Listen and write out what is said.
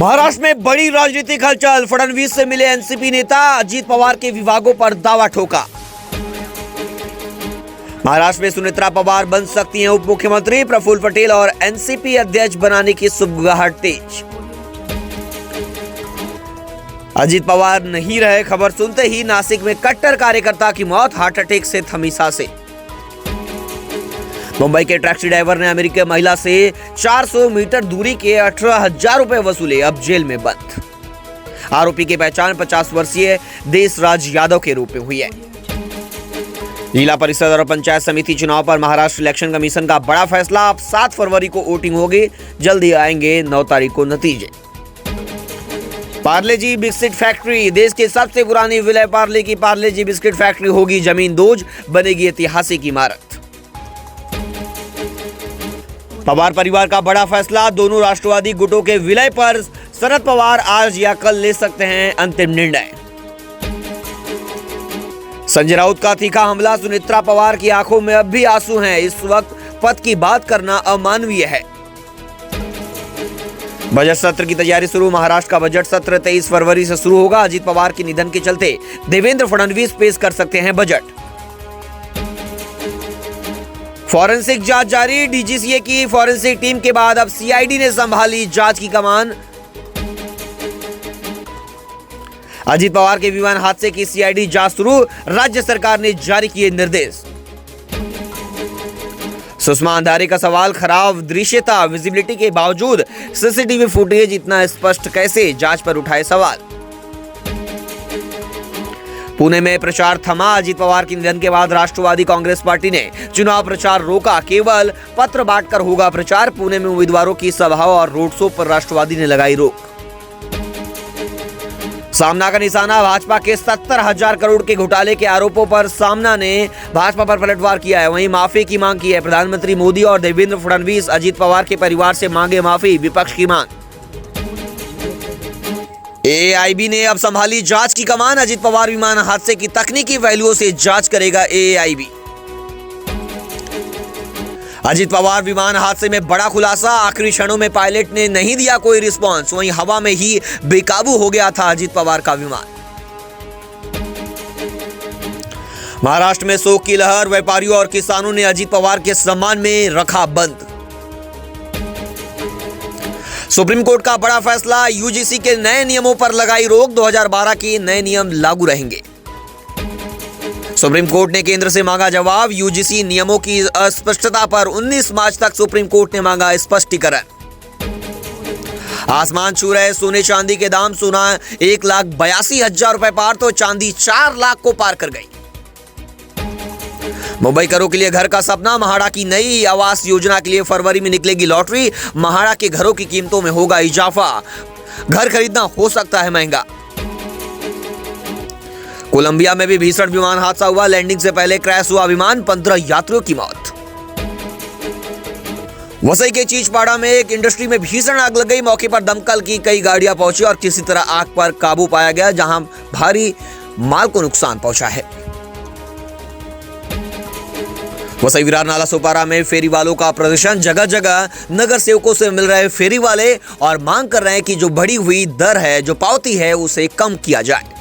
महाराष्ट्र में बड़ी राजनीतिक हलचल। फडणवीस से मिले एनसीपी नेता, अजीत पवार के विभागों पर दावा ठोका। महाराष्ट्र में सुनेत्रा पवार बन सकती हैं उप मुख्यमंत्री, प्रफुल्ल पटेल और एनसीपी अध्यक्ष बनाने की सुगबुगाहट तेज। अजीत पवार नहीं रहे, खबर सुनते ही नासिक में कट्टर कार्यकर्ता की मौत, हार्ट अटैक से थमी सांसें। मुंबई के टैक्सी ड्राइवर ने अमेरिकी महिला से 400 मीटर दूरी के 18,000 रुपए वसूले, अब जेल में बंद। आरोपी की पहचान 50 वर्षीय देशराज यादव के रूप में हुई है। जिला परिषद और पंचायत समिति चुनाव पर महाराष्ट्र इलेक्शन कमीशन का बड़ा फैसला, अब 7 फरवरी को वोटिंग होगी, जल्दी आएंगे 9 तारीख को नतीजे। पार्ले जी बिस्किट फैक्ट्री, देश की सबसे पुरानी विलय पार्ले की पार्ले जी बिस्किट फैक्ट्री होगी जमीन दोज, बनेगी ऐतिहासिक इमारत। पवार परिवार का बड़ा फैसला, दोनों राष्ट्रवादी गुटों के विलय पर शरद पवार आज या कल ले सकते हैं अंतिम निर्णय। संजय राउत का तीखा हमला, सुनेत्रा पवार की आंखों में अब भी आंसू हैं, इस वक्त पद की बात करना अमानवीय है। बजट सत्र की तैयारी शुरू, महाराष्ट्र का बजट सत्र 23 फरवरी से शुरू होगा। अजीत पवार के निधन के चलते देवेंद्र फडणवीस पेश कर सकते हैं बजट। फॉरेंसिक जांच जारी, डीजीसीए की फॉरेंसिक टीम के बाद अब सीआईडी ने संभाली जांच की कमान। अजीत पवार के विमान हादसे की सीआईडी जांच शुरू, राज्य सरकार ने जारी किए निर्देश। सुषमा अंधारे का सवाल, खराब दृश्यता, विजिबिलिटी के बावजूद सीसीटीवी फुटेज इतना स्पष्ट कैसे, जांच पर उठाए सवाल। पुणे में प्रचार थमा, अजीत पवार के निधन के बाद राष्ट्रवादी कांग्रेस पार्टी ने चुनाव प्रचार रोका, केवल पत्र बांटकर होगा प्रचार। पुणे में उम्मीदवारों की सभाओं और रोड शो पर राष्ट्रवादी ने लगाई रोक। सामना का निशाना, भाजपा के 70,000 करोड़ के घोटाले के आरोपों पर सामना ने भाजपा पर पलटवार किया है, वहीं माफी की मांग की है। प्रधानमंत्री मोदी और देवेंद्र फडणवीस अजीत पवार के परिवार से मांगे माफी, विपक्ष की मांग। एआईबी ने अब संभाली जांच की कमान, अजीत पवार विमान हादसे की तकनीकी पहलुओं से जांच करेगा एआईबी। अजीत पवार विमान हादसे में बड़ा खुलासा, आखिरी क्षणों में पायलट ने नहीं दिया कोई रिस्पांस, वहीं हवा में ही बेकाबू हो गया था अजीत पवार का विमान। महाराष्ट्र में शोक की लहर, व्यापारियों और किसानों ने अजीत पवार के सम्मान में रखा बंद। सुप्रीम कोर्ट का बड़ा फैसला, यूजीसी के नए नियमों पर लगाई रोक, 2012 के नए नियम लागू रहेंगे। सुप्रीम कोर्ट ने केंद्र से मांगा जवाब, यूजीसी नियमों की अस्पष्टता पर 19 मार्च तक सुप्रीम कोर्ट ने मांगा स्पष्टीकरण। आसमान छू रहे सोने चांदी के दाम, सोना 1,82,000 रुपए पार तो चांदी 4 लाख को पार कर गई। मुंबई करों के लिए घर का सपना, महाड़ा की नई आवास योजना के लिए फरवरी में निकलेगी लॉटरी, महाड़ा के घरों की कीमतों में होगा इजाफा, घर खरीदना हो सकता है महंगा। कोलंबिया में भी भीषण विमान हादसा हुआ, लैंडिंग से पहले क्रैश हुआ विमान, 15 यात्रियों की मौत। वसई के चीचपाड़ा में एक इंडस्ट्री में भीषण आग लग गई, मौके पर दमकल की कई गाड़ियां पहुंची और किसी तरह आग पर काबू पाया गया, जहां भारी माल को नुकसान पहुंचा है। वसई विरार नाला सोपारा में फेरी वालों का प्रदर्शन, जगह जगह नगर सेवकों से मिल रहे फेरी वाले और मांग कर रहे हैं कि जो बढ़ी हुई दर है, जो पावती है, उसे कम किया जाए।